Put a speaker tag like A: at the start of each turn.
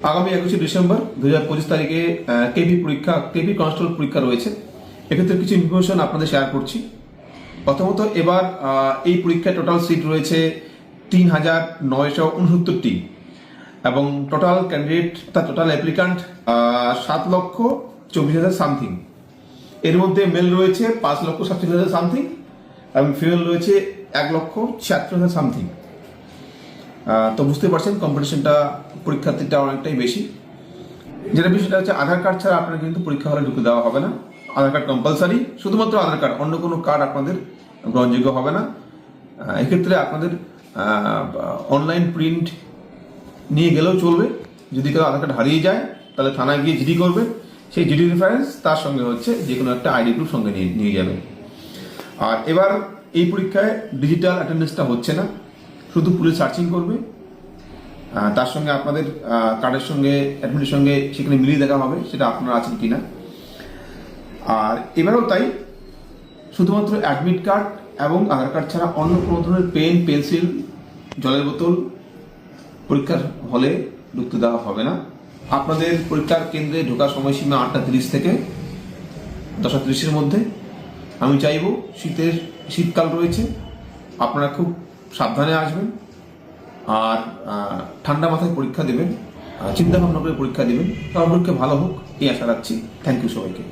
A: আগামী 21শে ডিসেম্বর 2025 তারিখে KP constable পরীক্ষা রয়েছে। এক্ষেত্রে কিছু ইনফরমেশন আপনাদের শেয়ার করছি। প্রথমত, এবার এই পরীক্ষায় টোটাল সিট রয়েছে 3,969টি এবং total candidate total applicant 7,24,000 something. এর মধ্যে মেল রয়েছে 5,47,000 সামথিং এবং ফিমেল রয়েছে 1,76,000 সামথিং। তো বুঝতে পারছেন কম্পিটিশনটা পরীক্ষার্থীটা অনেকটাই বেশি। যেটা বিষয়টা হচ্ছে, আধার কার্ড ছাড়া আপনার কিন্তু পরীক্ষা হলে ঢুকে দেওয়া হবে না। আধার কার্ড কম্পালসারি, শুধুমাত্র আধার কার্ড, অন্য কোনো কার্ড আপনাদের গ্রহণযোগ্য হবে না। এক্ষেত্রে আপনাদের অনলাইন প্রিন্ট নিয়ে গেলেও চলবে। যদি কেউ আধার কার্ড হারিয়ে যায় তাহলে থানায় গিয়ে জিডি করবে, সেই জিডি রেফারেন্স তার সঙ্গে হচ্ছে যে কোনো একটা আইডি প্রুফ সঙ্গে নিয়ে যাবে। আর এবার এই পরীক্ষায় ডিজিটাল অ্যাটেন্ডেন্সটা হচ্ছে না, শুধু পুলিশ সার্চিং করবে। তার সঙ্গে আপনাদের কার্ডের সঙ্গে অ্যাডমিটের সঙ্গে সেখানে মিলিয়ে দেখা হবে সেটা আপনারা আছেন কিনা। আর এবারেও তাই, শুধুমাত্র অ্যাডমিট কার্ড এবং আধার কার্ড ছাড়া অন্য কোনো ধরনের পেন, পেন্সিল, জলের বোতল পরীক্ষার হলে ঢুকতে দেওয়া হবে না। আপনাদের পরীক্ষার কেন্দ্রে ঢোকার সময়সীমা 8:30 থেকে 10:30-এর মধ্যে। আমি চাইব, শীতকাল রয়েছে, আপনারা খুব সাবধানে আসবেন আর ঠান্ডা মাথায় পরীক্ষা দেবেন, চিন্তা ভাবনা করে পরীক্ষা দেবেন। তার পরীক্ষা ভালো হোক এই আশা রাখছি। থ্যাংক ইউ সবাইকে।